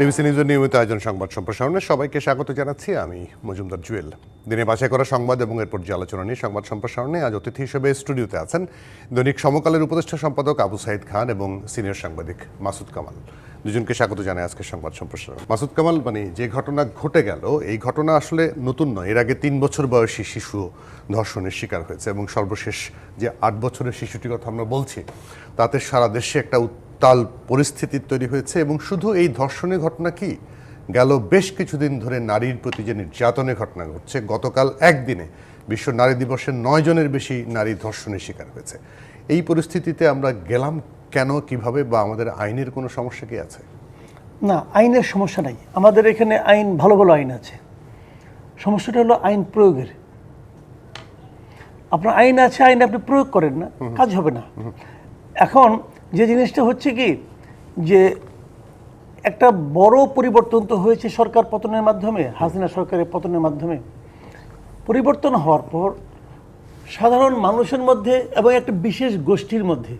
BBC নিউজের নিয়মিত আয়োজন সংবাদ সম্প্রসারণে সবাইকে স্বাগত জানাচ্ছি। আমি মজুমদার জুয়েল। দিনে বাছাই করা সংবাদ এবং এরপর যে আলোচনা নিয়ে সংবাদ সম্প্রসারণে আজ অতিথি হিসেবে স্টুডিওতে আছেন দৈনিক সমকালের উপদেষ্টা সম্পাদক আবু সাইদ খান এবং সিনিয়র সাংবাদিক মাসুদ কামাল। দুজনকে স্বাগত জানাই আজকের সংবাদ সম্প্রসারণ। মাসুদ কামাল, যে ঘটনা ঘটে গেল এই ঘটনা আসলে নতুন নয়। এর আগে 3 বছর বয়সী শিশু ধর্ষণের শিকার হয়েছে এবং সর্বশেষ যে 8 বছরের শিশুটির কথা আমরা বলছি তাতে সারা দেশে একটা উত্তাল পরিস্থিতি তৈরি হয়েছে। এবং শুধু এই ধর্ষণের ঘটনা কি, গেল বেশ কিছুদিন ধরে নারীর প্রতি যে নির্যাতনের ঘটনা ঘটছে। গতকাল একদিনে বিশ্ব নারী দিবসে 9 জনের বেশি নারী ধর্ষণের শিকার হয়েছে। এই পরিস্থিতিতে আমরা গেলাম কেন, কিভাবে, বা আমাদের আইনের কোনো সমস্যা কি আছে? না, আইনের সমস্যা নাই। আমাদের এখানে আইন, ভালো ভালো আইন আছে। সমস্যাটা হলো আইন প্রয়োগের। আপনার আইন আছে, আইন আপনি প্রয়োগ করেন না, কাজ হবে না। এখন যে জিনিসটা হচ্ছে কি, যে একটা বড় পরিবর্তন তো হয়েছে সরকার পতনের মাধ্যমে, হাসিনা সরকারের পতনের মাধ্যমে। পরিবর্তন হওয়ার পর সাধারণ মানুষের মধ্যে এবং একটা বিশেষ গোষ্ঠীর মধ্যে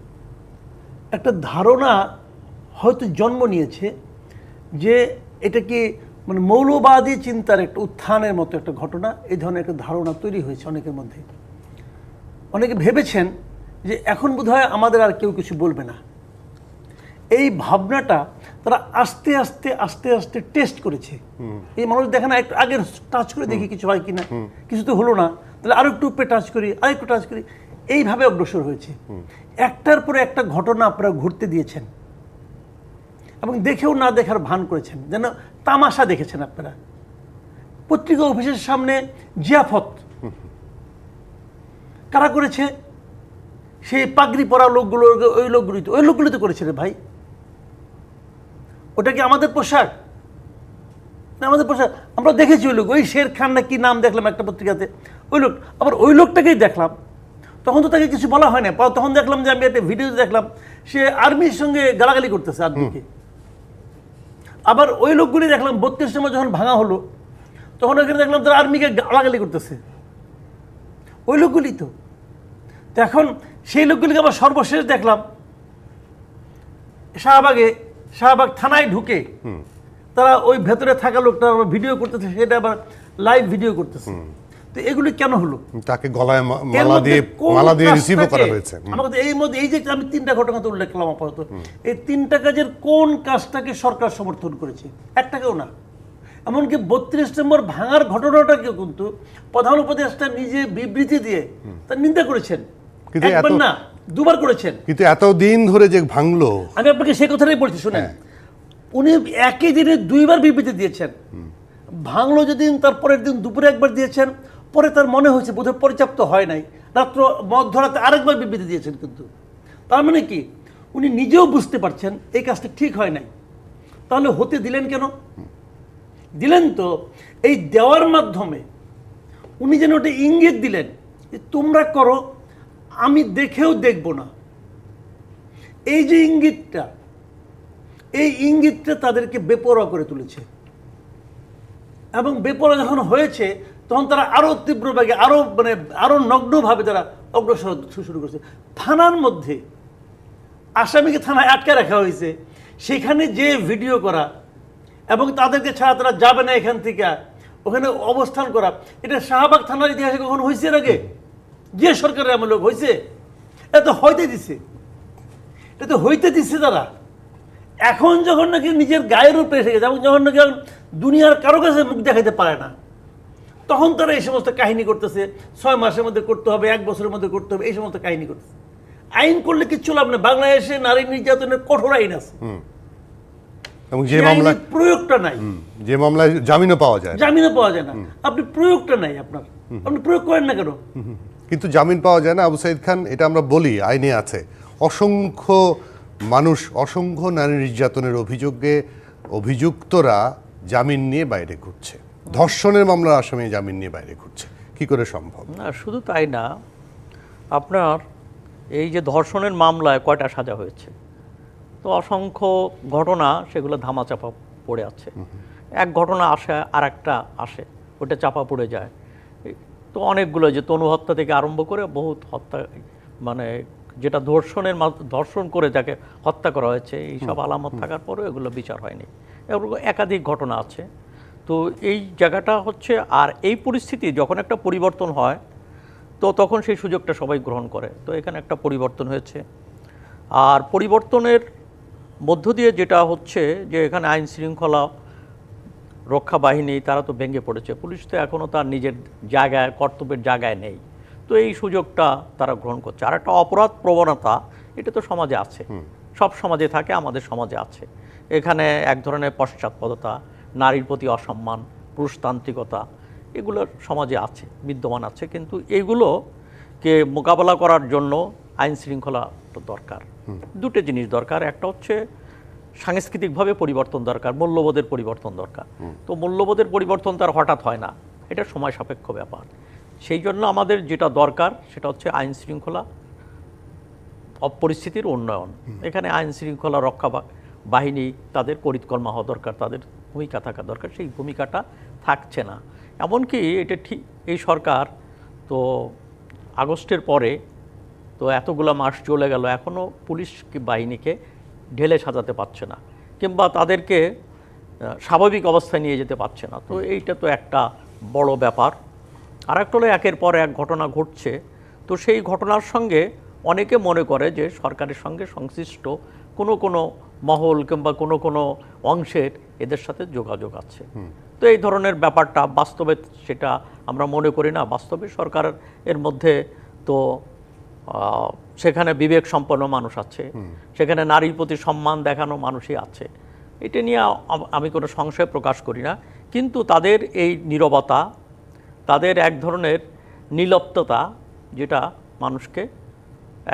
একটা ধারণা হয়তো জন্ম নিয়েছে যে এটা কি মৌলবাদী চিন্তার একটা উত্থানের মতো একটা ঘটনা। এই ধরনের একটা ধারণা তৈরি হয়েছে অনেকের মধ্যে। অনেকে ভেবেছেন যে এখন বোধহয় আমাদের আর কেউ কিছু বলবে না। এই ভাবনাটা তারা আস্তে আস্তে আস্তে আস্তে টেস্ট করেছে। এই মানুষ দেখে না, একটু আগে টাচ করে দেখি কিছু হয় কিনা, কিছু তো হলো না, তাহলে আরো একটু উপরে টাচ করি, আরেকটু টাচ করি, এইভাবে অগ্রসর হয়েছে। একটার পরে একটা ঘটনা আপনারা ঘুরতে দিয়েছেন এবং দেখেও না দেখার ভান করেছেন, যেন তামাশা দেখেছেন আপনারা। পত্রিকা অফিসের সামনে জিয়াফত কারা করেছে? সেই পাগড়ি পরা লোকগুলো, ওই লোকগুলি তো করেছে রে ভাই। ওটা কি আমাদের পোশাক? না, আমাদের পোশাক। আমরা দেখেছি ওই লোক, ওই শের খান না কি নাম দেখলাম একটা পত্রিকাতে, ওই লোক। আবার ওই লোকটাকেই দেখলাম, তখন তো তাকে কিছু বলা হয় না। তখন দেখলাম যে আমি একটা ভিডিও দেখলাম, সে আর্মির সঙ্গে গালাগালি করতেছে আর্মিকে। আবার ওই লোকগুলি দেখলাম 32 নম্বর যখন ভাঙা হলো, তখন ওখানে দেখলাম তারা আর্মিকে গালাগালি করতেছে। ওই লোকগুলি তো এখন সেই লোকগুলিকে আবার সর্বশেষ দেখলাম শাহবাগ থানায় ঢুকে তারা ওই ভেতরে থাকা লোকটা ভিডিও করতেছে, সেটা আবার লাইভ ভিডিও করতেছে। তো এগুলি কেন হলো? তাকে গলায় মালা দিয়ে রিসিভ করা হয়েছে। আমাদের এই মধ্যে এই যে আমি 3টা ঘটনা তো উল্লেখ করলাম আপাতত, এই 3টা কাজের কোন কাজটাকে সরকার সমর্থন করেছে? একটাকেও না। এমনকি 32 নম্বর ভাঙার ঘটনাটাকে কিন্তু প্রধান উপদেষ্টা নিজে বিবৃতি দিয়ে তার নিন্দা করেছেন। একবার না, 2বার করেছেন। কিন্তু এতদিন ধরে যে ভাঙলো, আমি আপনাকে সেই কথাটাই বলছি, শুনেন। উনি একই দিনে 2বার বিবৃতি দিয়েছেন। ভাঙলো যেদিন, তারপরের দিন দুপুরে একবার দিয়েছেন। পরে তার মনে হয়েছে বোধহয় পর্যাপ্ত হয় নাই, রাত্র মধ্যরাতে আরেকবার বিবৃতি দিয়েছেন। কিন্তু তার মানে কি, উনি নিজেও বুঝতে পারছেন এই কাজটা ঠিক হয় নাই। তাহলে হতে দিলেন কেন? দিলেন তো এই দেওয়ার মাধ্যমে উনি যেন ওটা ইঙ্গিত দিলেন যে তোমরা করো, আমি দেখেও দেখব না। এই যে ইঙ্গিতটা, এই ইঙ্গিতটা তাদেরকে বেপরোয়া করে তুলেছে। এবং বেপরোয়া যখন হয়েছে তখন তারা আরো তীব্রভাবে, আরো নগ্নভাবে তারা অগ্রসর শুরু করেছে। থানার মধ্যে আসামিকে থানায় আটকে রাখা হয়েছে, সেখানে যে ভিডিও করা এবং তাদেরকে ছাড়া তারা যাবে না এখান থেকে, ওখানে অবস্থান করা, এটা শাহবাগ থানার ইতিহাসে কখন হয়েছে? এর আগে যে সরকারের আমলে হয়েছে? এটা তো হইতে দিচ্ছে তারা। এখন যখন নাকি নিজের গায়ের উপরে এসে গেছে এবং যখন নাকি দুনিয়ার কারো কাছে মুখ দেখাইতে পারে না, তখন তারা এই সমস্ত কাহিনী করতেছে। 6 মাসের মধ্যে করতে হবে, 1 বছরের মধ্যে করতে হবে, এই সমস্ত কাহিনী করতেছে। আইন করলে কিচ্ছু লাভ নেই। বাংলাদেশে নারী নির্যাতনের কঠোর আইন আছে এবং যে মামলায় প্রয়োগটা নাই, যে মামলায় জামিনও পাওয়া যায় না। আপনি প্রয়োগটা নাই, আপনি প্রয়োগ করেন না কেন? কিন্তু জামিন পাওয়া যায় না। আবু সাইদ খান, এটা আমরা বলি আইনে আছে। অসংখ্য মানুষ, অসংখ্য নারী নির্যাতনের অভিযোগে অভিযুক্তরা জামিন নিয়ে বাইরে ঘুরছে। ধর্ষণের মামলার আসামি জামিন নিয়ে বাইরে ঘুরছে, কি করে সম্ভব? না, শুধু তাই না, আপনার এই যে ধর্ষণের মামলায় কয়টা সাজা হয়েছে, তো অসংখ্য ঘটনা, সেগুলো ধামাচাপা পড়ে আছে। এক ঘটনা আসে, আর একটা আসে, ওটা চাপা পড়ে যায়। তো অনেকগুলো, যে তনু হত্যা থেকে আরম্ভ করে বহুত হত্যা, যেটা ধর্ষণ করে যাকে হত্যা করা হয়েছে, এইসব আলামত থাকার পরেও এগুলো বিচার হয়নি। এবং একাধিক ঘটনা আছে। তো এই জায়গাটা হচ্ছে, আর এই পরিস্থিতি যখন একটা পরিবর্তন হয় তো তখন সেই সুযোগটা সবাই গ্রহণ করে। তো এখানে একটা পরিবর্তন হয়েছে, আর পরিবর্তনের মধ্য দিয়ে যেটা হচ্ছে যে এখানে আইন শৃঙ্খলা রক্ষা বাহিনী তারা তো ভেঙে পড়েছে, পুলিশ তো এখনও তার নিজের জায়গায় কর্তব্যের জায়গায় নেই। তো এই সুযোগটা তারা গ্রহণ করছে। আর একটা অপরাধ প্রবণতা, এটা তো সমাজে আছে, সব সমাজে থাকে, আমাদের সমাজে আছে। এখানে এক ধরনের পশ্চাৎপদতা, নারীর প্রতি অসম্মান, পুরুষতান্ত্রিকতা, এগুলো সমাজে আছে, বিদ্যমান আছে। কিন্তু এইগুলোকে মোকাবেলা করার জন্য আইন শৃঙ্খলা তো দরকার। দুটো জিনিস দরকার, একটা হচ্ছে সাংস্কৃতিকভাবে পরিবর্তন দরকার, মূল্যবোধের পরিবর্তন দরকার। তো মূল্যবোধের পরিবর্তন তার হঠাৎ হয় না, এটা সময় সাপেক্ষ ব্যাপার। সেই জন্য আমাদের যেটা দরকার সেটা হচ্ছে আইন শৃঙ্খলা পরিস্থিতির উন্নয়ন। এখানে আইন শৃঙ্খলা রক্ষা বাহিনী তাদের পরিকর্মা হওয়া দরকার, তাদের ভূমিকা থাকা দরকার। সেই ভূমিকাটা থাকছে না। এমনকি এটা ঠিক, এই সরকার তো আগস্টের পরে তো এতগুলো মাস চলে গেল, এখনও পুলিশ বাহিনীকে ঢেলে সাজাতে পারছে না, কিংবা তাদেরকে স্বাভাবিক অবস্থায় নিয়ে যেতে পারছে না। তো এইটা তো একটা বড় ব্যাপার। আর একটা হলো একের পর এক ঘটনা ঘটছে, তো সেই ঘটনার সঙ্গে অনেকে মনে করে যে সরকারের সঙ্গে সংশ্লিষ্ট কোনো মহল কিংবা কোনো অংশের এদের সাথে যোগাযোগ আছে। তো এই ধরনের ব্যাপারটা বাস্তবে সেটা আমরা মনে করি না। বাস্তবে সরকারের এর মধ্যে তো সেখানে বিবেক সম্পন্ন মানুষ আছে, সেখানে নারীর প্রতি সম্মান দেখানো মানুষই আছে। এটা নিয়ে আমি কোনো সংশয় প্রকাশ করি না। কিন্তু তাদের এই নীরবতা, তাদের এক ধরনের নির্লিপ্ততা, যেটা মানুষকে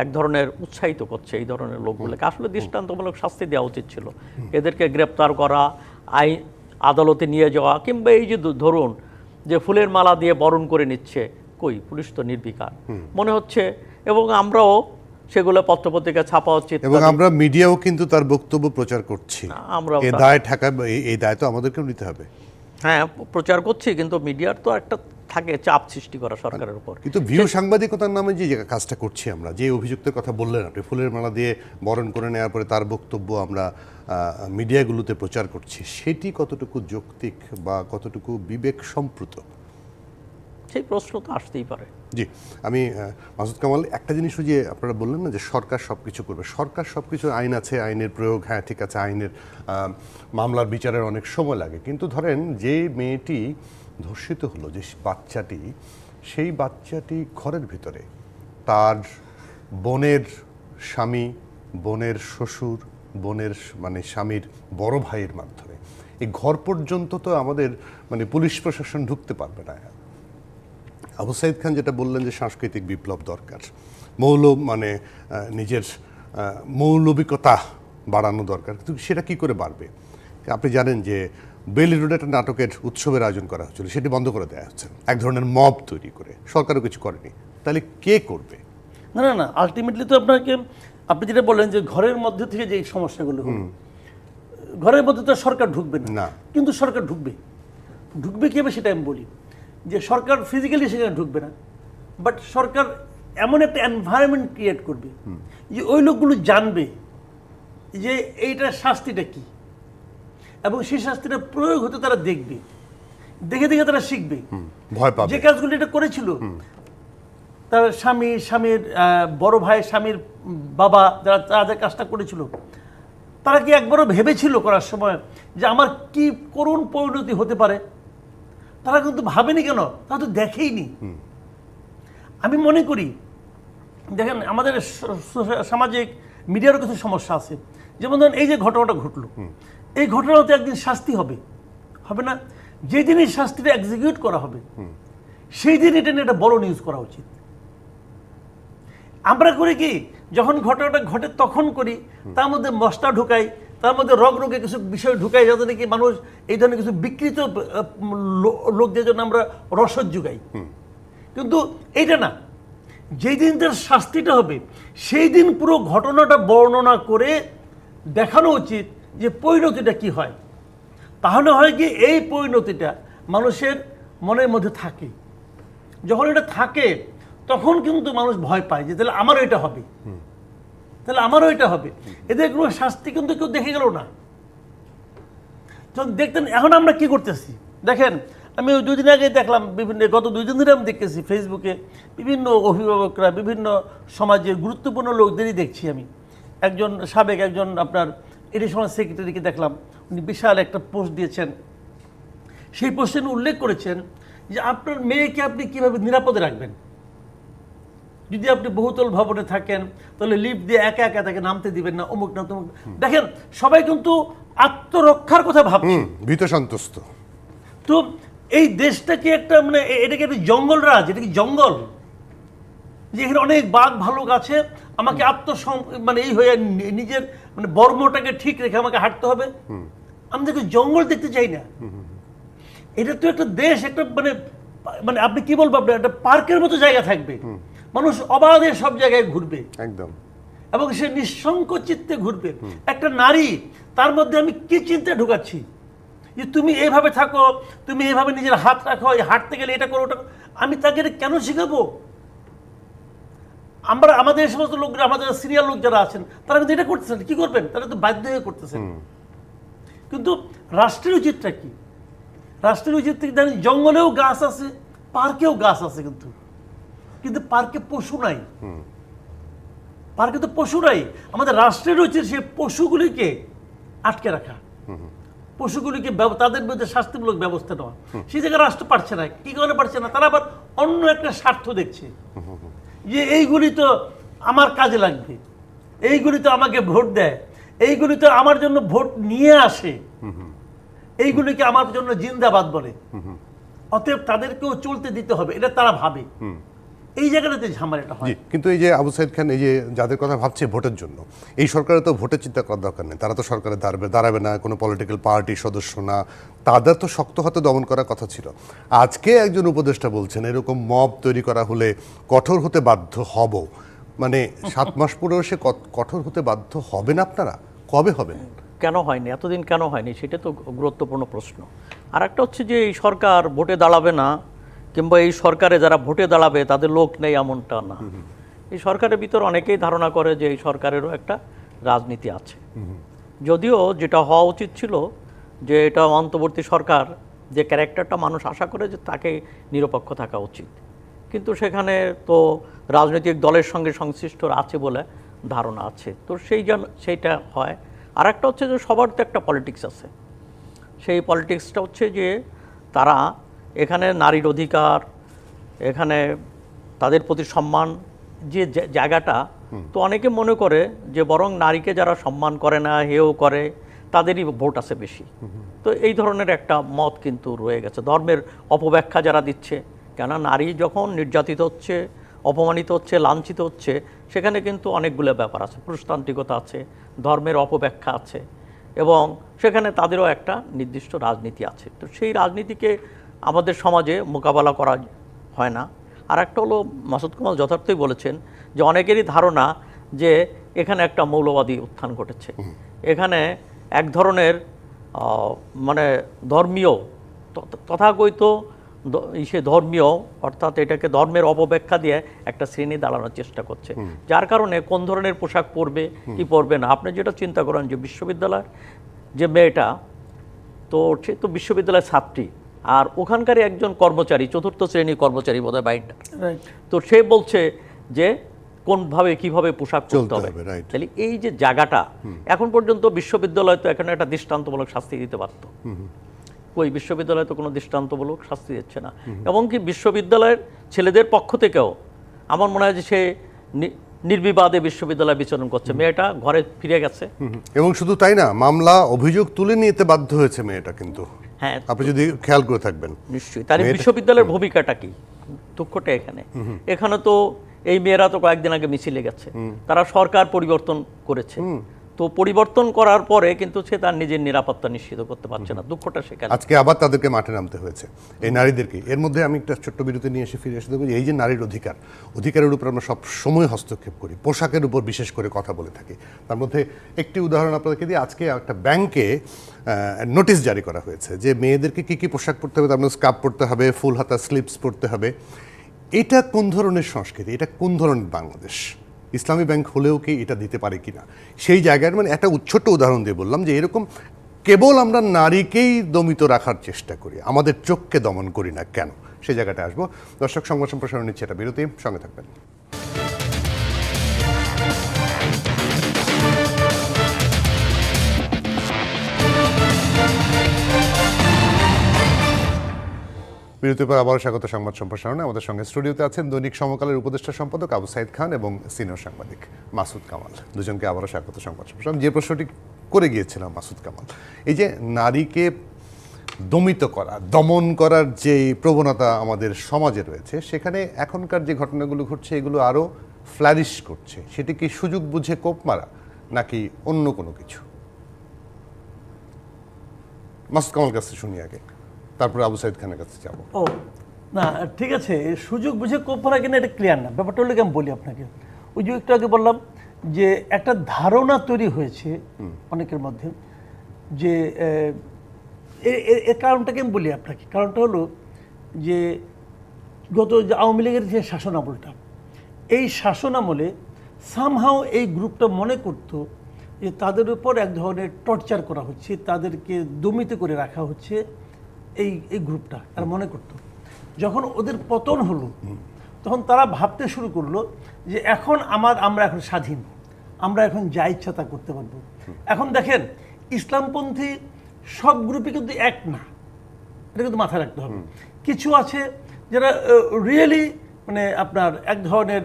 এক ধরনের উৎসাহিত করছে। এই ধরনের লোকগুলোকে আসলে দৃষ্টান্তমূলক শাস্তি দেওয়া উচিত ছিল। এদেরকে গ্রেপ্তার করা, আইন আদালতে নিয়ে যাওয়া, কিংবা এই যে ধরুন যে ফুলের মালা দিয়ে বরণ করে নিচ্ছে, কই, পুলিশ তো নির্বিকার মনে হচ্ছে। এবং আমরাও সেগুলো পত্রপত্রিকা ছাপা উচিত, এবং আমরা মিডিয়াও কিন্তু তার বক্তব্য প্রচার করছি। আমরা এই দায় ঠেকা, এই দায় তো আমাদেরকেও নিতে হবে। হ্যাঁ, প্রচার করছি, কিন্তু মিডিয়ার তো একটা থাকে চাপ সৃষ্টি করা সরকারের উপর। কিন্তু ভিউ সাংবাদিকতার নামে যে কাজটা করছি আমরা, যে অভিযুক্তের কথা বললেন আপনি, ফুলের মালা দিয়ে বরণ করে নেওয়ার পরে তার বক্তব্য আমরা মিডিয়াগুলোতে প্রচার করছি, সেটি কতটুকু যৌক্তিক বা কতটুকু বিবেক সম্প্রত? সেই প্রশ্ন তো আসতেই পারে। জি, আমি মাসুদ কামাল, একটা জিনিস যে আপনারা বললেন না যে সরকার সব কিছু করবে, সরকার সব কিছু, আইন আছে, আইনের প্রয়োগ, হ্যাঁ ঠিক আছে, আইনের মামলার বিচারের অনেক সময় লাগে। কিন্তু ধরেন যে মেয়েটি ধর্ষিত হলো, যে বাচ্চাটি, সেই বাচ্চাটি ঘরের ভিতরে তার বোনের স্বামী, বোনের শ্বশুর, বোনের মানে স্বামীর বড় ভাইয়ের মাধ্যমে, এই ঘর পর্যন্ত তো আমাদের মানে পুলিশ প্রশাসন ঢুকতে পারবে না। আবু সাইদ খান যেটা বললেন যে সাংস্কৃতিক বিপ্লব দরকার, মানে নিজের মৌলবিকতা বাড়ানো দরকার, কিন্তু সেটা কি করে বাড়বে? আপনি জানেন যে বেইলি রোডে একটা নাটকের উৎসবের আয়োজন করা হচ্ছিল, সেটি বন্ধ করে দেওয়া হচ্ছে এক ধরনের মব তৈরি করে, সরকারও কিছু করেনি। তাহলে কে করবে? না না না, আলটিমেটলি তো আপনি যেটা বললেন যে ঘরের মধ্যে থেকে যে সমস্যাগুলো হলো, ঘরের মধ্যে তো সরকার ঢুকবে না, কিন্তু সরকার ঢুকবে কীভাবে সেটা আমি বলি। যে সরকার ফিজিক্যালি সেখানে ঢুকবে না, বাট সরকার এমন একটা এনভায়রনমেন্ট ক্রিয়েট করবে যে ওই লোকগুলো জানবে যে এইটার শাস্তিটা কি, এবং সেই শাস্তিটা প্রয়োগ হতে তারা দেখবে, দেখে দেখে তারা শিখবে। ভয় পাবে। যে কাজগুলো এটা করেছিল তার স্বামীর বড় ভাই, স্বামীর বাবা, যারা যে কাজটা করেছিল, তারা কি একবারও ভেবেছিল করার সময় যে আমার কি করুণ পরিণতি হতে পারে? তারা কিন্তু ভাবেনি। কেন? তারা তো দেখেইনি। আমি মনে করি, দেখেন আমাদের সামাজিক মিডিয়ারও কিছু সমস্যা আছে। যেমন ধরেন এই যে ঘটনাটা ঘটলো, এই ঘটনাতে একদিন শাস্তি হবে না? যেই দিনই শাস্তিটা এক্সিকিউট করা হবে সেই দিন এটা নিয়ে একটা বড় নিউজ করা উচিত। আমরা করি কি, যখন ঘটনাটা ঘটে তখন করি, তার মধ্যে মশলা ঢুকাই, তার মধ্যে রোগে কিছু বিষয় ঢুকাই, যাতে নাকি মানুষ এই ধরনের কিছু বিকৃত লোকদের জন্য আমরা রসদ যোগাই। কিন্তু এইটা না, যেই দিন তার শাস্তিটা হবে সেই দিন পুরো ঘটনাটা বর্ণনা করে দেখানো উচিত যে পরিণতিটা কি হয়। তাহলে হয় কি, এই পরিণতিটা মানুষের মনের মধ্যে থাকে। যখন এটা থাকে তখন কিন্তু মানুষ ভয় পায় যে তাহলে আমারও এটা হবে, তাহলে আমারও এটা হবে। এদের কোনো শাস্তি কিন্তু কেউ দেখে গেল না। যখন দেখতেন, এখন আমরা কি করতেছি দেখেন, আমি ওই 2 দিন আগে দেখলাম গত 2 দিন ধরে আমি দেখতেছি ফেসবুকে বিভিন্ন অভিভাবকরা, বিভিন্ন সমাজের গুরুত্বপূর্ণ লোকদেরই দেখছি আমি। একজন সাবেক একজন আপনার এডিশনাল সেক্রেটারিকে দেখলাম, উনি বিশাল একটা পোস্ট দিয়েছেন। সেই পোস্টে উল্লেখ করেছেন যে আপনার মেয়েকে আপনি কিভাবে নিরাপদে রাখবেন। যদি আপনি বহুতল ভবনে থাকেন তাহলে লিফট দিয়ে একা একা তাকে নামতে দিবেন না, অমুক না তমুক। দেখেন সবাই কিন্তু আত্মরক্ষার কথা ভাবছে, ভীত সন্তুষ্ট। তো এই দেশটাকে একটা মানে এটাকে একটা জঙ্গল রাজ, এটা কি জঙ্গল যে এখানে অনেক বাঘ ভালুক আছে, আমাকে মানে এই হয়ে নিজের মানে বর্মটাকে ঠিক রেখে আমাকে হাঁটতে হবে? আমি দেখি জঙ্গল দেখতে চাই না। এটা তো একটা দেশ, একটা মানে মানে আপনি কি বলবো, আপনার একটা পার্কের মতো জায়গা থাকবে, মানুষ অবাধে সব জায়গায় ঘুরবে একদম, এবং সে নিঃসংক চিত্তে ঘুরবে। একটা নারী, তার মধ্যে আমি কি চিন্তা ঢুকাচ্ছি যে তুমি এইভাবে থাকো, তুমি এইভাবে নিজের হাত রাখো, হাঁটতে গেলে এটা করো, ওটা করো। আমি তাকে এটা কেন শিখাবো? আমরা আমাদের এই সমস্ত লোকরা, আমাদের সিরিয়াল লোক যারা আছেন, তারা কিন্তু এটা করতেছেন, কি করবেন, তারা তো বাধ্য হয়ে করতেছেন। কিন্তু রাষ্ট্রের উচিতটা কি? রাষ্ট্রের উচিত থেকে জানি জঙ্গলেও গাছ আছে, পার্কেও গাছ আছে, কিন্তু কিন্তু পার্কে পশু নাই। পার্কে তো পশু নাই। আমাদের রাষ্ট্রের উচিত সেই পশুগুলিকে আটকে রাখা, পশুগুলিকে তাদের বিরুদ্ধে শাস্তিমূলক ব্যবস্থা নেওয়া। সেই জায়গায় রাষ্ট্র পারছে না। কি কারণে পারছে না? তারা আবার অন্য একটা স্বার্থ দেখছে যে এইগুলি তো আমার কাজে লাগবে, এইগুলি তো আমাকে ভোট দেয়, এইগুলি তো আমার জন্য ভোট নিয়ে আসে, এইগুলিকে আমার জন্য জিন্দাবাদ বলে, অতএব তাদেরকেও চলতে দিতে হবে, এটা তারা ভাবে। এই জায়গাটাতে ঝামেলাটা হয়। কিন্তু এই যে আবু সাইদ খান, এই যে যাদের কথা ভাবছে ভোটের জন্য, এই সরকারের তো ভোটের চিন্তা করার দরকার নেই। তারা তো সরকারে দাঁড়াবে না, কোনো পলিটিক্যাল পার্টির সদস্য না, তাদের তো শক্ত হাতে দমন করার কথা ছিল। আজকে একজন উপদেষ্টা বলছেন এরকম মব তৈরি করা হলে কঠোর হতে বাধ্য হব। মানে 7 মাস পরেও সে কঠোর হতে বাধ্য হবেন আপনারা? কবে হবেন? কেন হয়নি এতদিন, কেন হয়নি সেটা তো গুরুত্বপূর্ণ প্রশ্ন। আর একটা হচ্ছে যে এই সরকার ভোটে দাঁড়াবে না, কিংবা এই সরকারে যারা ভোটে দাঁড়াবে তাদের লোক নেই, এমনটা না। এই সরকারের ভিতর অনেকেই ধারণা করে যে এই সরকারেরও একটা রাজনীতি আছে। যদিও যেটা হওয়া উচিত ছিল যে এটা অন্তর্বর্তী সরকার, যে ক্যারেক্টারটা মানুষ আশা করে যে তাকে নিরপেক্ষ থাকা উচিত, কিন্তু সেখানে তো রাজনৈতিক দলের সঙ্গে সংশ্লিষ্ট আছে বলে ধারণা আছে। তো সেইটা হয়। আর একটা হচ্ছে যে সবার তো একটা পলিটিক্স আছে। সেই পলিটিক্সটা হচ্ছে যে তারা এখানে নারীর অধিকার, এখানে তাদের প্রতি সম্মান, যে জায়গাটা, তো অনেকে মনে করে যে বরং নারীকে যারা সম্মান করে না, হেয় করে, তাদেরই ভোট আছে বেশি। তো এই ধরনের একটা মত কিন্তু রয়ে গেছে। ধর্মের অপব্যাখ্যা যারা দিচ্ছে, কেন নারী যখন নির্যাতিত হচ্ছে, অপমানিত হচ্ছে, লাঞ্ছিত হচ্ছে, সেখানে কিন্তু অনেকগুলো ব্যাপার আছে। পুরুষতান্ত্রিকতা আছে, ধর্মের অপব্যাখ্যা আছে, এবং সেখানে তাদেরও একটা নির্দিষ্ট রাজনীতি আছে। তো সেই রাজনীতিকে আমাদের সমাজে মোকাবেলা করা হয় না। আর একটা হলো, মাসুদ কামাল যথার্থই বলেছেন যে অনেকেরই ধারণা যে এখানে একটা মৌলবাদী উত্থান ঘটেছে। এখানে এক ধরনের মানে ধর্মীয় তথাকথিত সে ধর্মীয়, অর্থাৎ এটাকে ধর্মের অপব্যাখ্যা দিয়ে একটা শ্রেণী দাঁড়ানোর চেষ্টা করছে, যার কারণে কোন ধরনের পোশাক পরবে কি পরবে না। আপনি যেটা চিন্তা করেন যে বিশ্ববিদ্যালয়ের যে মেয়েটা, তো সে তো বিশ্ববিদ্যালয়ের ছাত্রী, আর ওখানকারই একজন কর্মচারী, 4র্থ শ্রেণীর কর্মচারী বোধহয় বাইনটা, তো সে বলছে যে কোনভাবে কিভাবে পোশাক পরতে হবে। তাহলে এই যে জায়গাটা, এখন পর্যন্ত বিশ্ববিদ্যালয় তো এখানে একটা দৃষ্টান্তমূলক শাস্তি দিতে পারত, ওই বিশ্ববিদ্যালয় তো কোনো দৃষ্টান্তমূলক শাস্তি দিচ্ছে না। এবং কি বিশ্ববিদ্যালয়ের ছেলেদের পক্ষ থেকেও আমার মনে হয় যে সে নির্বিবাদে বিশ্ববিদ্যালয় বিচরণ করছে, মেয়েটা ঘরে ফিরে গেছে। এবং শুধু তাই না, মামলা অভিযোগ তুলে নিতে বাধ্য হয়েছে মেয়েটা, কিন্তু হ্যাঁ, আপনি যদি খেয়াল করে থাকবেন নিশ্চয়ই। তার বিশ্ববিদ্যালয়ের ভূমিকাটা কি, দুঃখটা এখানে তো এই মেয়েরা তো কয়েকদিন আগে মিছিলে গেছে, তারা সরকার পরিবর্তন করেছে, তো পরিবর্তন করার পরে কিন্তু সে তার নিজের নিরাপত্তা নিশ্চিত করতে পারছে না, দুঃখটা সেখানে। আজকে আবার তাদেরকে মাঠে নামতে হয়েছে, এই নারীদেরকে। এর মধ্যে আমি একটা ছোট্ট বিরতি নিয়ে ফিরে এসে দেবো, এই যে নারীর অধিকারের উপর আমরা সব সময় হস্তক্ষেপ করি, পোশাকের উপর বিশেষ করে কথা বলে থাকি। তার মধ্যে একটি উদাহরণ আপনাদেরকে দিয়ে, আজকে একটা ব্যাংকে নোটিশ জারি করা হয়েছে যে মেয়েদেরকে কী কী পোশাক পরতে হবে, তার মধ্যে স্কার্ফ পরতে হবে, ফুল হাতা স্লিভস পরতে হবে। এটা কোন ধরনের সংস্কৃতি, এটা কোন ধরনের বাংলাদেশ? ইসলামী ব্যাংক হলেও কি এটা দিতে পারে কিনা, সেই জায়গায় মানে একটা ছোট্ট উদাহরণ দিয়ে বললাম যে এরকম কেবল আমরা নারীকেই দমিত রাখার চেষ্টা করি, আমাদের চোখকে দমন করি না কেন, সেই জায়গাটা আসবো। দর্শক, সংবাদ সম্প্রসারণ নিচ্ছে এটা বিরতি, সঙ্গে থাকবেন। বিরতির পর আবারও স্বাগত সংবাদ সম্প্রসারণে। আমাদের সঙ্গে স্টুডিওতে আছেন দৈনিক সমকালের উপদেষ্টা সম্পাদক আবু সাইদ খান এবং সিনিয়র সাংবাদিক মাসুদ কামাল। দুজনকে আবারও স্বাগত সংবাদ সম্প্রসারণ। যে প্রশ্নটি করে গিয়েছিলাম মাসুদ কামাল, এই যে নারীকে দমিত করা, দমন করার যে প্রবণতা আমাদের সমাজে রয়েছে, সেখানে এখনকার যে ঘটনাগুলো ঘটছে এগুলো আরও ফ্লারিশ করছে, সেটি কি সুযোগ বুঝে কোপ মারা নাকি অন্য কোনো কিছু? মাসুদ কামাল কাছে শুনি আগে, তারপরে আবু সাইদ খানের কাছে যাব। ও না, ঠিক আছে, সুযোগ বুঝে কোপ মারা কিনা এটা ক্লিয়ার না। ব্যাপারটা হলে আমি বলি আপনাকে, ওই যে একটু আগে বললাম যে একটা ধারণা তৈরি হয়েছে অনেকের মধ্যে, যে এর কারণটাকে আমি বলি আপনাকে। কারণটা হলো যে গত যে আওয়ামী লীগের যে শাসন আমলটা, এই শাসন আমলে সামহাও এই গ্রুপটা মনে করত যে তাদের উপর এক ধরনের টর্চার করা হচ্ছে, তাদেরকে দমিত করে রাখা হচ্ছে, এই গ্রুপটা তারা মনে করত। যখন ওদের পতন হলো তখন তারা ভাবতে শুরু করলো যে এখন আমরা এখন স্বাধীন, আমরা এখন যা ইচ্ছা তা করতে পারবো। এখন দেখেন, ইসলামপন্থী সব গ্রুপই কিন্তু এক না, এটা কিন্তু মাথায় রাখতে হবে। কিছু আছে যারা রিয়েলি মানে আপনার এক ধরনের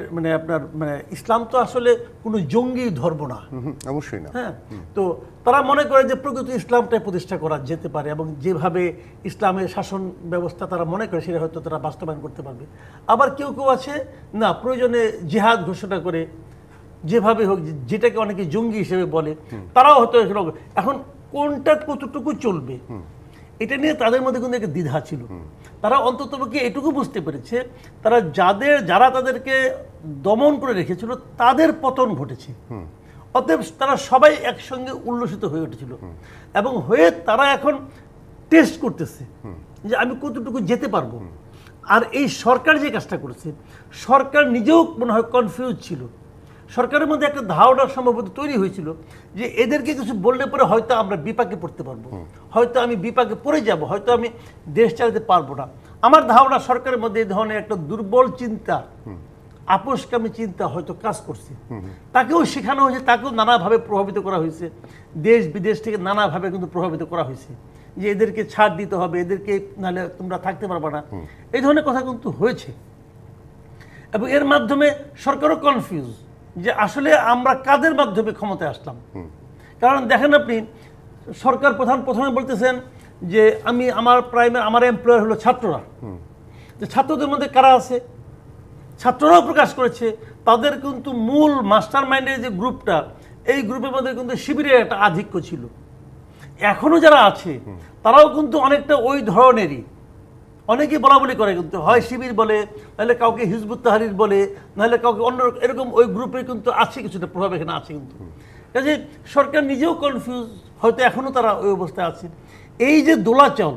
মানে ইসলাম তো আসলে কোনো জঙ্গি ধর্ম না, অবশ্যই না। হ্যাঁ, তো তারা মনে করে যে প্রকৃত ইসলামটাই প্রতিষ্ঠা করা যেতে পারে এবং যেভাবে ইসলামের শাসন ব্যবস্থা তারা মনে করে সেটা হয়তো তারা বাস্তবায়ন করতে পারবে। আবার কেউ কেউ আছে না, প্রয়োজনে জিহাদ ঘোষণা করে যেভাবে হোক, যেটাকে অনেকে জঙ্গি হিসেবে বলে, তারাও হয়তো এখন কোনটা কতটুকু চলবে এটা নিয়ে তাদের মধ্যে কিন্তু একটা দ্বিধা ছিল। তারা অন্ততপক্ষে এটুকু বুঝতে পেরেছে তারা যারা তাদেরকে দমন করে রেখেছিল তাদের পতন ঘটেছে, অতএব তারা সবাই একসঙ্গে উল্লসিত হয়ে উঠেছিল এবং হয়ে তারা এখন টেস্ট করতেছে যে আমি কতটুকু যেতে পারবো। আর এই সরকার যে কাজটা করেছে, সরকার নিজেও মনে হয় কনফিউজ ছিল। সরকারের মধ্যে একটা ধারণা সম্ভবত তৈরি হয়েছিল যে এদেরকে কিছু বললে পরে হয়তো আমরা বিপাকে পড়তে পারবো, হয়তো আমি বিপাকে পড়ে যাব, হয়তো আমি দেশ চালাতে পারবো না। আমার ধারণা সরকারের মধ্যে এই ধরনের একটা দুর্বল চিন্তা, আপোষকামী চিন্তা হয়তো কাজ করছে। তাকেও শেখানো হয়েছে, তাকেও নানাভাবে প্রভাবিত করা হয়েছে, দেশ বিদেশ থেকে নানাভাবে কিন্তু প্রভাবিত করা হয়েছে যে এদেরকে ছাড় দিতে হবে, এদেরকে নাহলে তোমরা থাকতে পারবে না, এই ধরনের কথা কিন্তু হয়েছে। এবং এর মাধ্যমে সরকারও কনফিউজ যে আসলে আমরা কাদের মাধ্যমে ক্ষমতায় আসলাম। কারণ দেখেন আপনি, সরকার প্রধান প্রথমে বলতেছেন যে আমার এমপ্লয়ার হলো ছাত্ররা, যে ছাত্রদের মধ্যে কারা আছে, ছাত্ররাও প্রকাশ করেছে তাদের কিন্তু মূল মাস্টার মাইন্ডের যে গ্রুপটা, এই গ্রুপের মধ্যে কিন্তু শিবিরের একটা আধিক্য ছিল। এখনো যারা আছে তারাও কিন্তু অনেকটা ওই ধরনেরই, অনেকে বলা বলি করে, কিন্তু হয় শিবির বলে, নাহলে কাউকে হিজবুত তাহরির বলে, নাহলে কাউকে অন্য এরকম ওই গ্রুপে কিন্তু আছে, কিছুটা প্রভাব এখানে আছে। কিন্তু কাজে সরকার নিজেও কনফিউজ, হয়তো এখনও তারা ওই অবস্থায় আছে। এই যে দোলাচল,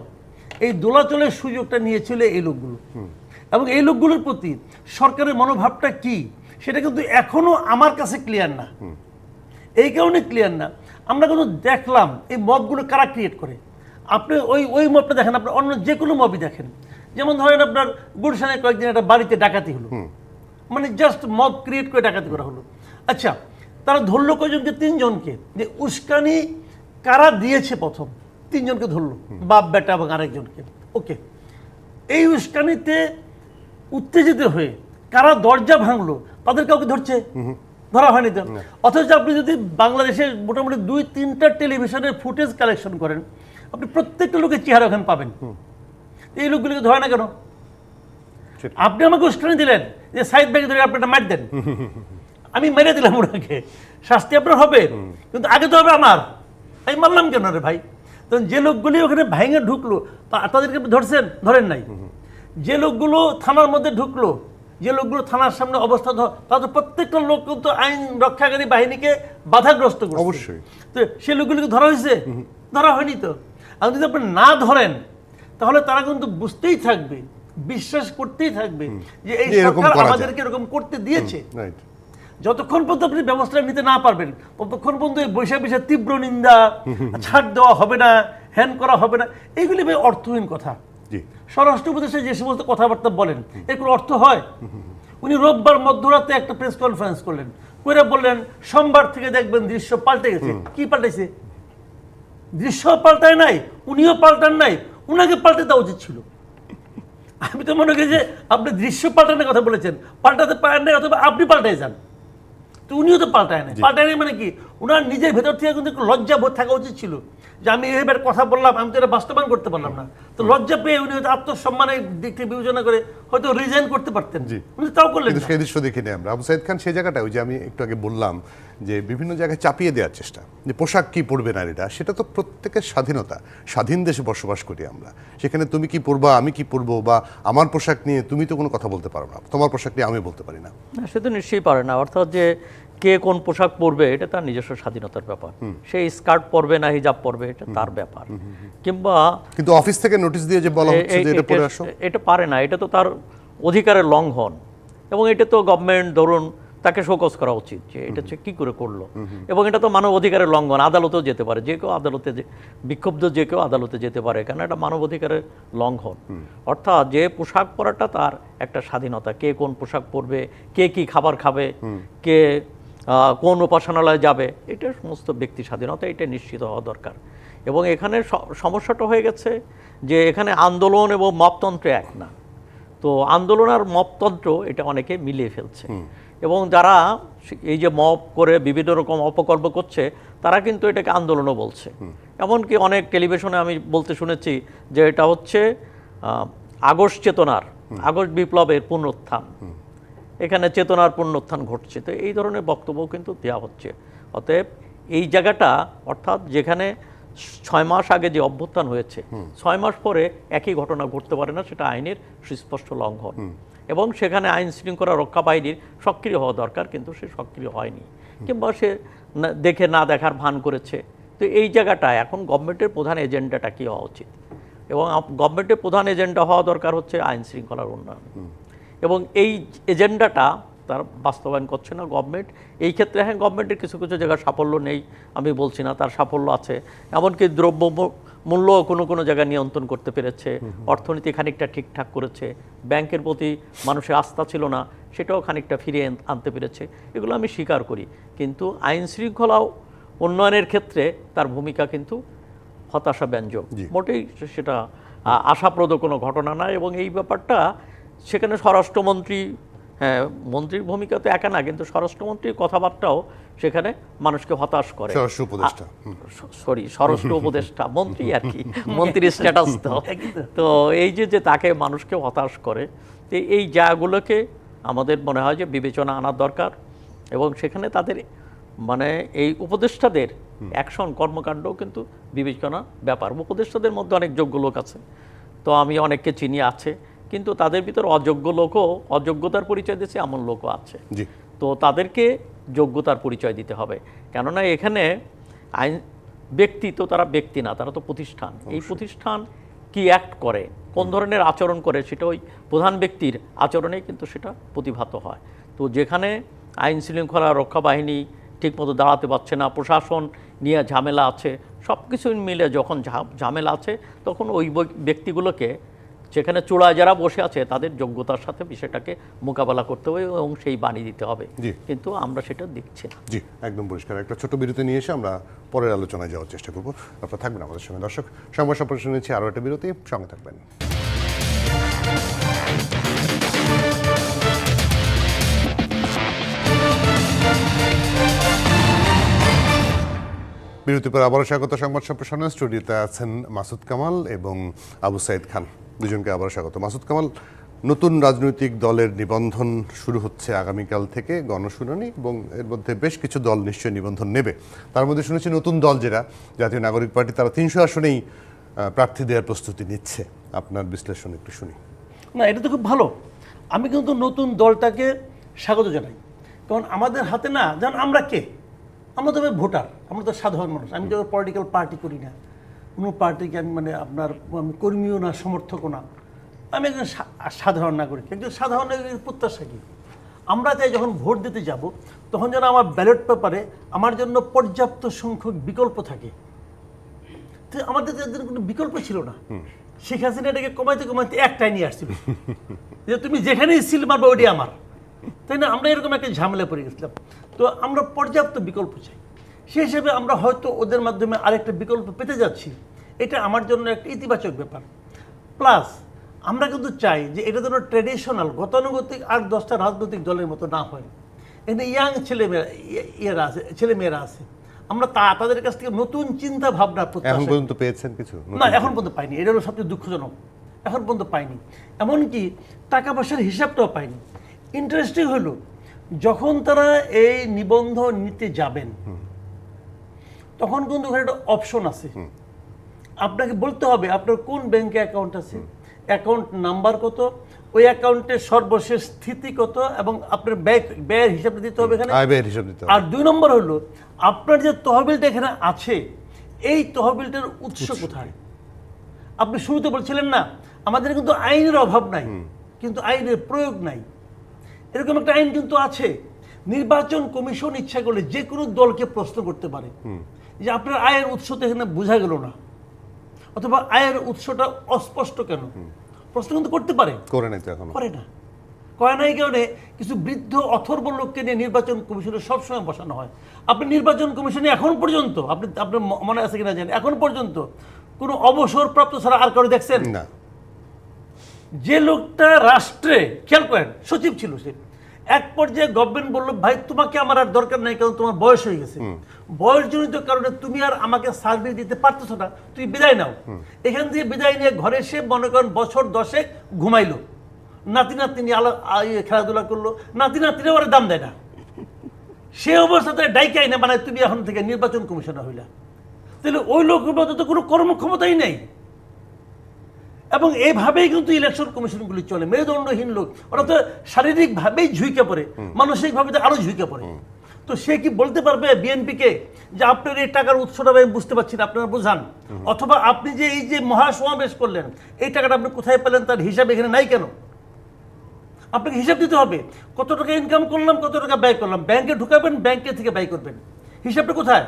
এই দোলাচলের সুযোগটা নিয়েছিল এই লোকগুলো, এবং এই লোকগুলোর প্রতি সরকারের মনোভাবটা কি সেটা কিন্তু এখনও আমার কাছে ক্লিয়ার না। এই কারণে ক্লিয়ার না, আমরা কিন্তু দেখলাম এই মবগুলো কারা ক্রিয়েট করে। আপনি ওই মবটা দেখেন, আপনার অন্য যে কোনো মবই দেখেন, যেমন ধরেন আপনার গুলশানে কয়েকদিন একটা বাড়িতে ডাকাতি হলো, মানে জাস্ট মব ক্রিয়েট করে ডাকাতি করা হলো। আচ্ছা, তারা ধরলো কয়জনকে? 3 জনকে। যে উস্কানি কারা দিয়েছে প্রথম 3 জনকে ধরলো, বাপ বেটা এবং আরেকজনকে। ওকে, এই উস্কানিতে উত্তেজিত হয়ে কারা দরজা ভাঙলো তাদের কাউকে ধরা হয়নি তো। অথচ আপনি যদি বাংলাদেশের মোটামুটি 2-3টা টেলিভিশনের ফুটেজ কালেকশন করেন, আপনি প্রত্যেকটা লোকের চেহারা ওখানে পাবেন। এই লোকগুলিকে ধরে না কেন? আপনি আমাকে উস্কানি দিলেন যে সাইদ ব্যাগে ধরে আপনি একটা মার দেন, আমি মেরে দিলাম ওনাকে, শাস্তি আপনার হবে, কিন্তু আগে তো হবে আমার, আমি মারলাম কেন রে ভাই? তখন যে লোকগুলি ওখানে ভেঙে ঢুকলো তাদেরকে ধরছেন? ধরেন নাই। যে লোকগুলো থানার মধ্যে ঢুকলো, যে লোকগুলো থানার সামনে অবস্থা, তাদের প্রত্যেকটা লোক কিন্তু আইন রক্ষাকারী বাহিনীকে বাধাগ্রস্ত করছে। অবশ্যই। তো সেই লোকগুলিকে ধরা হয়েছে? ধরা হয়নি তো। আর যদি আপনি না ধরেন তাহলে তারা কিন্তু বুঝতেই থাকবে, বিশ্বাস করতেই থাকবে যে এই সরকার আমাদেরকে এরকম করতে দিয়েছে। যতক্ষণ পর্যন্ত আপনি ব্যবস্থা নিতে না পারবেন ততক্ষণ পর্যন্ত এই বৈশা তীব্র নিন্দা, ছাড় দেওয়া হবে না, হ্যান করা হবে না, এইগুলি ভাই অর্থহীন কথা। জি। স্বরাষ্ট্র উপদেশে যে সমস্ত কথাবার্তা বলেন এর কোনো অর্থ হয়? উনি রোববার মধ্যরাতে একটা প্রেস কনফারেন্স করলেন, করে বললেন সোমবার থেকে দেখবেন দৃশ্য পাল্টে গেছে। কি পাল্টেছে? দৃশ্য পাল্টায় নাই, উনিও পাল্টান নাই, উনাকে পাল্টে দেওয়া উচিত ছিল। আমি তো মনে করি যে আপনি দৃশ্য পাল্টানোর কথা বলেছেন, পাল্টাতে পারেন নাই, অথবা আপনি পাল্টাই যান। তো উনিও তো পাল্টায় নাই। পাল্টায় নাই মানে কি? উনার নিজের ভেতর থেকে কিন্তু একটু লজ্জা বোধ থাকা উচিত ছিল যে আমি এইবার কথা বললাম, আমি তো এটা বাস্তবায়ন করতে পারলাম না। তো লজ্জা পেয়ে উনি হয়তো আত্মসম্মানের দিক থেকে বিবেচনা করে হয়তো রিজাইন করতে পারতেন, উনি তাও করলেন কিন্তু না। সেই দৃশ্য দেখিনি আমরা। আবু সাইদ খান সেই জায়গাটা, ওই যে আমি একটু আগে বললাম যে বিভিন্ন জায়গায় চাপিয়ে দেওয়ার চেষ্টা, যে পোশাক কি পরবে নারীরা, সেটা তো প্রত্যেকের স্বাধীনতা। স্বাধীন দেশে বসবাস করি আমরা, সেখানে তুমি কি পরবা, আমি কি পরবো, বা আমার পোশাক নিয়ে তুমি তো কোনো কথা বলতে পারো না, তোমার পোশাক নিয়ে আমি বলতে পারি না। সে তো নিশ্চয়ই পারে না। অর্থাৎ যে কে কোন পোশাক পরবে এটা তার নিজস্ব স্বাধীনতার ব্যাপার। সে স্কার্ট পরবে না হিজাব পরবে এটা তার ব্যাপার। কিংবা কিন্তু অফিস থেকে নোটিশ দিয়ে যে বলা হচ্ছে যে এটা পরে আসো, এটা পারে না, এটা তো তার অধিকারের লঙ্ঘন। এবং এটা তো গভর্নমেন্ট ধরুন তাকে শোকজ করা উচিত যে এটা হচ্ছে কী করে করলো। এবং এটা তো মানব অধিকারের লঙ্ঘন, আদালতেও যেতে পারে, যে কেউ আদালতে, বিক্ষুব্ধ যে কেউ আদালতে যেতে পারে, কারণ এটা মানব অধিকারের লঙ্ঘন। অর্থাৎ যে পোশাক পরাটা তার একটা স্বাধীনতা, কে কোন পোশাক পরবে, কে কি খাবার খাবে, কে কোন উপাসনালয়ে যাবে, এটা সমস্ত ব্যক্তি স্বাধীনতা, এটা নিশ্চিত হওয়া দরকার। এবং এখানে সমস্যাটা হয়ে গেছে যে এখানে আন্দোলন এবং মপতন্ত্র এক না। তো আন্দোলন আর মপতন্ত্র এটা অনেকে মিলিয়ে ফেলছে। এবং যারা এই যে মপ করে বিভিন্ন রকম অপকর্ম করছে তারা কিন্তু এটাকে আন্দোলনও বলছে। এমনকি অনেক টেলিভিশনে আমি বলতে শুনেছি যে এটা হচ্ছে আগস্ট চেতনার, আগস্ট বিপ্লবের পুনরুত্থান, এখানে চেতনার পুনরুত্থান ঘটছে। তো এই ধরনের বক্তব্য কিন্তু দেওয়া হচ্ছে। অতএব এই জায়গাটা, অর্থাৎ যেখানে 6 মাস আগে যে অভ্যুত্থান হয়েছে, 6 মাস পরে একই ঘটনা ঘটতে পারে না, সেটা আইনের সুস্পষ্ট লঙ্ঘন। এবং সেখানে আইন শৃঙ্খলা রক্ষা বাহিনীর সক্রিয় হওয়া দরকার, কিন্তু সে সক্রিয় হয়নি, কিংবা সে দেখে না দেখার ভান করেছে। তো এই জায়গাটা এখন গভর্নমেন্টের প্রধান এজেন্ডাটা কী হওয়া উচিত? এবং গভর্নমেন্টের প্রধান এজেন্ডা হওয়া দরকার হচ্ছে আইন শৃঙ্খলার উন্নয়ন। এবং এই এজেন্ডাটা তার বাস্তবায়ন করছে না গভর্নমেন্ট। এই ক্ষেত্রে হ্যাঁ, গভর্নমেন্টের কিছু কিছু জায়গায় সাফল্য নেই আমি বলছি না, তার সাফল্য আছে। এমনকি দ্রব্য মূল্য কোনো কোনো জায়গায় নিয়ন্ত্রণ করতে পেরেছে, অর্থনীতি খানিকটা ঠিকঠাক করেছে, ব্যাংকের প্রতি মানুষের আস্থা ছিল না সেটাও খানিকটা ফিরিয়ে আনতে পেরেছে, এগুলো আমি স্বীকার করি। কিন্তু আইন শৃঙ্খলাও উন্নয়নের ক্ষেত্রে তার ভূমিকা কিন্তু হতাশাব্যঞ্জক, মোটেই সেটা আশাপ্রদ কোনো ঘটনা না। এবং এই ব্যাপারটা সেখানে স্বরাষ্ট্রমন্ত্রী, হ্যাঁ মন্ত্রীর ভূমিকা তো একা না, কিন্তু স্বরাষ্ট্রমন্ত্রীর কথাবার্তাও সেখানে মানুষকে হতাশ করে। স্বরাষ্ট্র উপদেষ্টা মন্ত্রী আর কি, মন্ত্রীর স্ট্যাটাস তো। তো এই যে তাকে মানুষকে হতাশ করে, তো এই জায়গাগুলোকে আমাদের মনে হয় যে বিবেচনা আনার দরকার। এবং সেখানে তাদের মানে এই উপদেষ্টাদের অ্যাকশন, কর্মকাণ্ডও কিন্তু বিবেচনা ব্যাপার। উপদেষ্টাদের মধ্যে অনেক যোগ্য লোক আছে, তো আমি অনেককে চিনি আছে, কিন্তু তাদের ভিতর অযোগ্য লোকও, অযোগ্যতার পরিচয় দিচ্ছে এমন লোকও আছে। তো তাদেরকে যোগ্যতার পরিচয় দিতে হবে, কেননা এখানে আইন ব্যক্তি তো তারা ব্যক্তি না, তারা তো প্রতিষ্ঠান। এই প্রতিষ্ঠান কি অ্যাক্ট করে, কোন ধরনের আচরণ করে, সেটা ওই প্রধান ব্যক্তির আচরণে কিন্তু সেটা প্রতিভাত হয়। তো যেখানে আইন শৃঙ্খলা রক্ষা বাহিনী ঠিকমতো দাঁড়াতে পারছে না, প্রশাসন নিয়ে ঝামেলা আছে, সব কিছু মিলে যখন ঝামেলা আছে, তখন ওই ব্যক্তিগুলোকে যেখানে চূড়ায় যারা বসে আছে তাদের যোগ্যতার সাথে বিষয়টাকে মোকাবেলা করতে হবে এবং সেই বাণী দিতে হবে। কিন্তু আমরা সেটা দেখছি না। জি, একদম পরিষ্কার। একটা ছোট বিরতি নিয়ে এসে আমরা পরের আলোচনায় যাওয়ার চেষ্টা করব। আপনারা থাকবেন আমাদের সঙ্গে। দর্শক, সংবাদ সম্প্রসারণ নিচ্ছি আরও একটা বিরতি, সঙ্গে থাকবেন। বিরতির পর আবারও স্বাগত সংবাদ সম্প্রসারণে। স্টুডিওতে আছেন মাসুদ কামাল এবং আবু সাইদ খান, দুজনকে আবারও স্বাগত। মাসুদ কামাল, নতুন রাজনৈতিক দলের নিবন্ধন শুরু হচ্ছে আগামীকাল থেকে, গণশুনানি, এবং এর মধ্যে বেশ কিছু দল নিশ্চয়ই নিবন্ধন নেবে। তার মধ্যে শুনেছি নতুন দল যেটা জাতীয় নাগরিক পার্টি, তারা 300 আসনেই প্রার্থী দেওয়ার প্রস্তুতি নিচ্ছে। আপনার বিশ্লেষণ একটু শুনি। না, এটা তো খুব ভালো। আমি কিন্তু নতুন দলটাকে স্বাগত জানাই, কারণ আমাদের হাতে না, যেমন আমরা কে, আমরা তো ভোটার, আমরা তো সাধারণ মানুষ। আমি তো পলিটিক্যাল পার্টি করি না, কোনো পার্টিকে আমি মানে আপনার আমি কর্মীও না, সমর্থকও না, আমি একজন সাধারণ নাগরিক। একজন সাধারণ নাগরিকের প্রত্যাশা কি? আমরা চাই যখন ভোট দিতে যাব তখন যেন আমার ব্যালট পেপারে আমার জন্য পর্যাপ্ত সংখ্যক বিকল্প থাকে। তো আমাদের যাদের কোনো বিকল্প ছিল না, শেখ হাসিনা এটাকে কমাইতে কমাইতে একটাই নিয়ে আসছিল যে তুমি যেখানেই সিল মারবে ওইটাই আমার, তাই না? আমরা এরকম একটা ঝামেলা পড়ে গেছিলাম। তো আমরা পর্যাপ্ত বিকল্প চাই, সেই হিসেবে আমরা হয়তো ওদের মাধ্যমে আরেকটা বিকল্প পেতে যাচ্ছি। এটা আমার জন্য একটা ইতিবাচক ব্যাপার। প্লাস আমরা কিন্তু চাই যে এটা যেন ট্র্যাডিশনাল গতানুগতিক 8-10টা রাজনৈতিক দলের মতো না হয়। এখানে ইয়াং ছেলেমেয়েরা আছে, আমরা তাদের কাছ থেকে নতুন চিন্তা ভাবনা এখন পর্যন্ত পেয়েছেন কিছু? না, এখন পর্যন্ত পাইনি। এটা হলো সবচেয়ে দুঃখজনক, এখন পর্যন্ত পাইনি। এমনকি টাকা পয়সার হিসাবটাও পাইনি। ইন্টারেস্টিং হলো যখন তারা এই নিবন্ধন নিতে যাবেন তখন কিন্তু ওখানে একটা অপশন আছে, আপনাকে বলতে হবে আপনার কোন ব্যাংকে অ্যাকাউন্ট আছে, অ্যাকাউন্ট নাম্বার কত, ওই অ্যাকাউন্টের সর্বশেষ স্থিতি কত, এবং আপনার ব্যয়ের হিসাব দিতে হবে এখানে। আর 2 নম্বর হলো আপনার যে তহবিলটা এখানে আছে এই তহবিলটার উৎস কোথায়। আপনি শুরুতে বলছিলেন না আমাদের কিন্তু আইনের অভাব নাই, কিন্তু আইনের প্রয়োগ নাই। এরকম একটা আইন কিন্তু আছে। নির্বাচন কমিশন ইচ্ছা করলে যে কোনো দলকে প্রশ্ন করতে পারে যে আপনার আয়ের উৎস তো এখানে বোঝা গেল না, অথবা আয়ের উৎসটা অস্পষ্ট কেন, প্রশ্ন কিন্তু করতে পারে। করে নাই তো এখনো। করে না, করে নাই কারণে কিছু বৃদ্ধ অথর্ব লোককে নিয়ে নির্বাচন কমিশনে সবসময় বসানো হয়। আপনি নির্বাচন কমিশনে এখন পর্যন্ত আপনার মনে আছে কিনা জানেন, এখন পর্যন্ত কোনো অবসরপ্রাপ্ত ছাড়া আর কারো দেখছেন না? যে লোকটা রাষ্ট্রে, খেয়াল করেন, সচিব ছিল সে, এক পর্যায়ে গভর্নমেন্ট বললো ভাই তোমাকে আমার আর দরকার নাই, কারণ তোমার বয়স হয়ে গেছে, বয়সজনিত কারণে তুমি আর আমাকে সার্ভিস দিতে পারতেছো না, তুমি বিদায় নাও। এখান থেকে বিদায় নিয়ে ঘরে এসে মনে করেন বছর 10 ঘুমাইলো, নাতি নাতনি খেলাধুলা করলো, নাতি নাতনিরা ওরা দাম দেয় না, সে অবস্থাতে ডাইকাই না মানে তুমি এখন থেকে নির্বাচন কমিশনার হইলা। তাহলে ওই লোকের মধ্যে তো কোনো কর্মক্ষমতাই নেই। এবং এইভাবেই কিন্তু ইলেকশন কমিশনগুলি চলে, মেরুদণ্ডহীন লোক, ওরা তো শারীরিকভাবেই ঝুঁকে পড়ে, মানসিকভাবে তো আরো ঝুঁকে পড়ে। তো সে কি বলতে পারবে বিএনপিকে যে আপনার এই টাকার উৎসটা আমি বুঝতে পারছি না, আপনারা বোঝান, অথবা আপনি যে এই যে মহাসমাবেশ করলেন এই টাকাটা আপনি কোথায় পেলেন তার হিসাব এখানে নাই কেন? আপনাকে হিসাব দিতে হবে, কত টাকা ইনকাম করলাম, কত টাকা ব্যয় করলাম, ব্যাংকে ঢুকাবেন, ব্যাংকে থেকে ব্যয় করবেন, হিসাবটা কোথায়?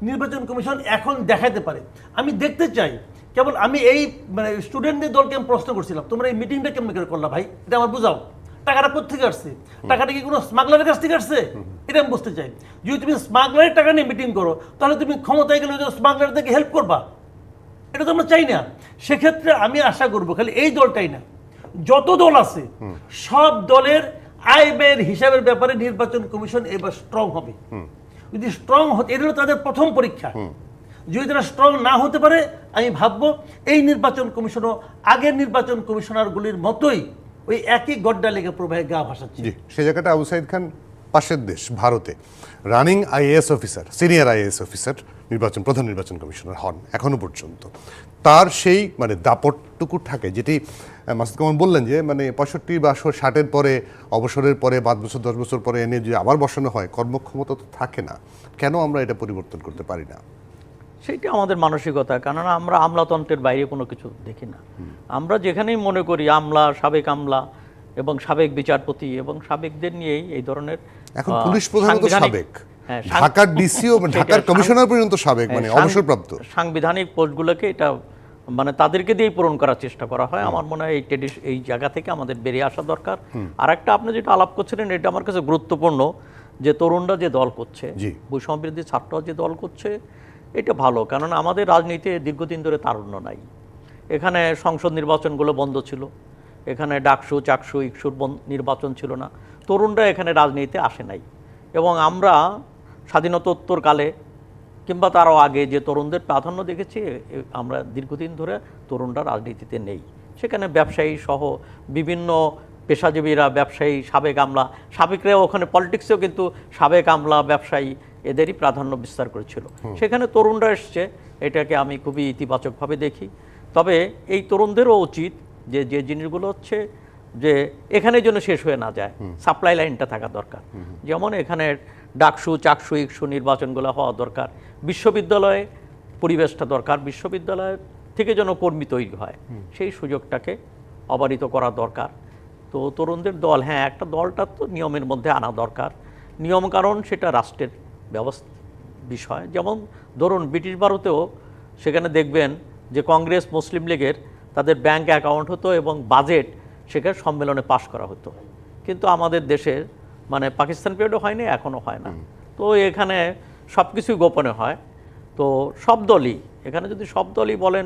নির্বাচন কমিশন এখন দেখাতে পারে। আমি দেখতে চাই, কেবল আমি এই মানে স্টুডেন্টদের দলকে আমি প্রশ্ন করছিলাম তোমরা এই মিটিংটা কেমন করে করলা ভাই, এটা আমার বোঝাও, টাকাটা কোথেকে আসছে, টাকাটা কি কোনো স্মাগলারের কাছ থেকে আসছে, এটা আমি বুঝতে চাই। যদি তুমি স্মাগলারের টাকা নিয়ে মিটিং করো তাহলে তুমি ক্ষমতায় গেলে স্মাগলারদেরকে হেল্প করবা, এটা তো আমরা চাই না। সেক্ষেত্রে আমি আশা করবো খালি এই দলটাই না, যত দল আছে সব দলের আয় ব্যয়ের হিসাবের ব্যাপারে নির্বাচন কমিশন এবার স্ট্রং হবে। যদি স্ট্রং হতে, এটা হলো তাদের প্রথম পরীক্ষা। যদি তারা স্ট্রং না হতে পারে আমি ভাববো এই নির্বাচন কমিশনও আগের নির্বাচন কমিশনারগুলির মতোই ওই একই গড্ডা লেগে প্রবাহে গা ভাসাচ্ছে। জি, সে জায়গাটা আবু সাইদ খান পাশের দেশ ভারতে running IAS officer, senior IAS officer প্রধান নির্বাচন কমিশনার হন এখনো পর্যন্ত। তার সেই মানে দাপটটুকু থাকে যেটি মাসুদ কামাল বললেন যে মানে 65 বা 60-এর পরে, অবসরের পরে 5 বছর 10 বছর পরে এনে যে আবার বসানো হয়, কর্মক্ষমতা তো থাকে না। কেন আমরা এটা পরিবর্তন করতে পারি না? সেইটা আমাদের মানসিকতা, কেননা আমরা আমলাতন্ত্রের বাইরে কোনো কিছু দেখি না। আমরা যেখানেই মনে করি আমলা, সাবেক আমলা এবং সাবেক বিচারপতি এবং সাবেকদের নিয়েই এই ধরনের, এখন পুলিশ প্রধান তো সাবেক, হ্যাঁ, ঢাকার ডিসিও ঢাকার কমিশনার পর্যন্ত সাবেক, মানে অবসরপ্রাপ্ত। সাংবিধানিক পোস্টগুলোকে এটা মানে তাদেরকে দিয়েই পূরণ করার চেষ্টা করা হয়। আমার মনে হয় এই জায়গা থেকে আমাদের বেরিয়ে আসা দরকার। আর একটা আপনি যেটা আলাপ করছিলেন এটা আমার কাছে গুরুত্বপূর্ণ, যে তরুণরা যে দল করছে, বৈষম্য বিরোধী ছাত্ররা যে দল করছে, এটা ভালো। কেননা আমাদের রাজনীতিতে দীর্ঘদিন ধরে তারুণ্য নাই। এখানে সংসদ নির্বাচনগুলো বন্ধ ছিল, এখানে ডাকসু, চাকসু, ইকসুর নির্বাচন ছিল না, তরুণরা এখানে রাজনীতিতে আসে নাই। এবং আমরা স্বাধীনতোত্তর কালে কিংবা তারও আগে যে তরুণদের প্রাধান্য দেখেছি, আমরা দীর্ঘদিন ধরে তরুণরা রাজনীতিতে নেই। সেখানে ব্যবসায়ী সহ বিভিন্ন পেশাজীবীরা, ব্যবসায়ী, সাবেক আমলা, সাবেকরাও ওখানে পলিটিক্সেও কিন্তু সাবেক আমলা, ব্যবসায়ী এদেরই প্রাধান্য বিস্তার করেছিল। সেখানে তরুণরা এসছে, এটাকে আমি খুবই ইতিবাচকভাবে দেখি। তবে এই তরুণদেরও উচিত যে যে জিনিসগুলো হচ্ছে যে এখানে যেন শেষ হয়ে না যায়, সাপ্লাই লাইনটা থাকা দরকার। যেমন এখানে ডাকসু, চাকসু, ইকসু নির্বাচনগুলো হওয়া দরকার, বিশ্ববিদ্যালয়ে পরিবেশটা দরকার, বিশ্ববিদ্যালয় থেকে যেন কর্মী তৈরি হয় সেই সুযোগটাকে অবারিত করা দরকার। তো তরুণদের দল, হ্যাঁ, একটা দলটা তো নিয়মের মধ্যে আনা দরকার। নিয়ম কারণ সেটা রাষ্ট্রের ব্যবস্থা বিষয়। যেমন ধরুন ব্রিটিশ ভারতেও সেখানে দেখবেন যে কংগ্রেস মুসলিম লীগের তাদের ব্যাংক অ্যাকাউন্ট হতো এবং বাজেট সেখানে সম্মেলনে পাশ করা হতো। কিন্তু আমাদের দেশের মানে পাকিস্তান পিরিয়ডও হয়নি, এখনও হয় না। তো এখানে সব কিছুই গোপনে হয়। তো সব দলই, এখানে যদি সব দলই বলেন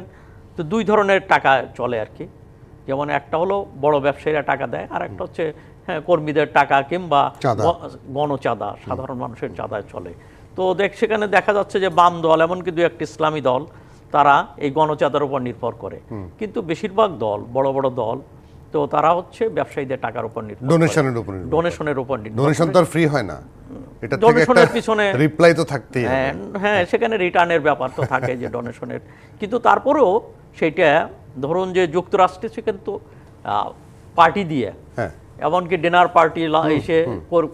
তো দুই ধরনের টাকা চলে আর কি। যেমন একটা হলো বড় ব্যবসায়ীরা টাকা দেয়, আর একটা হচ্ছে হ্যাঁ কর্মীদের টাকা কিংবা চাঁদা। গণচাঁদা, সাধারণ মানুষের চাঁদায় চলে। তো সেখানে দেখা যাচ্ছে যে বাম দল, এমনকি দু একটি ইসলামী দল, তারা এই গণচাঁদার উপর নির্ভর করে। কিন্তু বেশিরভাগ দল, বড় বড় দল, তো তারা হচ্ছে ব্যবসায়ীদের টাকার উপর নির্ভর করে। ডোনেশনের উপর ডোনেশনের উপর নির্ভর ডোনেশন করে। তো আর ফ্রি হয় না, এটা থেকে ডোনেশনের একটা পিছনে রিপ্লাই তো থাকতেই হবে। হ্যাঁ, সেখানে রিটার্নের ব্যাপার তো থাকে যে ডোনেশনের। কিন্তু তারপরেও সেইটা ধরুন যে যুক্তরাষ্ট্রে সে কিন্তু পার্টি দিয়ে, হ্যাঁ, এমনকি ডিনার পার্টি এসে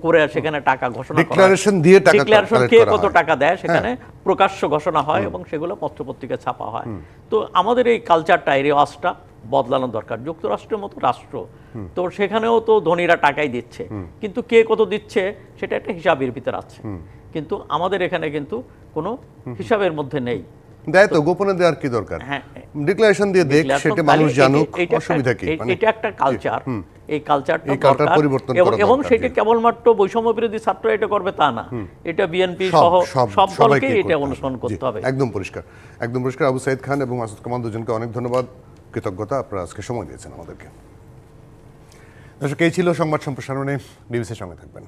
করে সেখানে টাকা ঘোষণা করা হয়। ডিক্লারেশন দিয়ে টাকা ডিক্লারেশন collect কে করা কত হয়। টাকা দেয় সেখানে প্রকাশ্য ঘোষণা হয় এবং সেগুলো পত্রপত্রিকায় ছাপা হয়। তো আমাদের এই কালচারটা, এই রেওয়াজটা বদলানো দরকার। যুক্তরাষ্ট্রের মতো রাষ্ট্র, তো সেখানেও তো ধনীরা টাকাই দিচ্ছে, কিন্তু কে কত দিচ্ছে সেটা একটা হিসাবের ভিতরে আছে। কিন্তু আমাদের এখানে কিন্তু কোনো হিসাবের মধ্যে নেই। দেয় তো, গোপনে দেওয়ার কি দরকার? হ্যাঁ, ডিক্লারেশন দিয়ে দেখ, সেটা মানুষ জানুক, অসুবিধা কি? মানে এটা একটা কালচার, এই কালচারটা এই কালচার দরকার। পরিবর্তন এবং করা এবং দরকার, সেটা জি। কেবলমাত্র বৈষম্য বিরোধী ছাত্র এটা করবে তা না, এটা বিএনপি সহ সব সবাইকে দলকে এটা করতে অনুসরণ হবে। করতে জি, হবে। একদম পরিষ্কার, একদম পরিষ্কার। আবু সাইদ খান এবং মাসুদ কামাল দুজনকে অনেক ধন্যবাদ, কৃতজ্ঞতা, আপনারা আজকে সময় দিয়েছেন আমাদেরকে। দর্শক, এই ছিল সংবাদ সম্প্রসারণে। ডিবিসির সঙ্গে থাকবেন।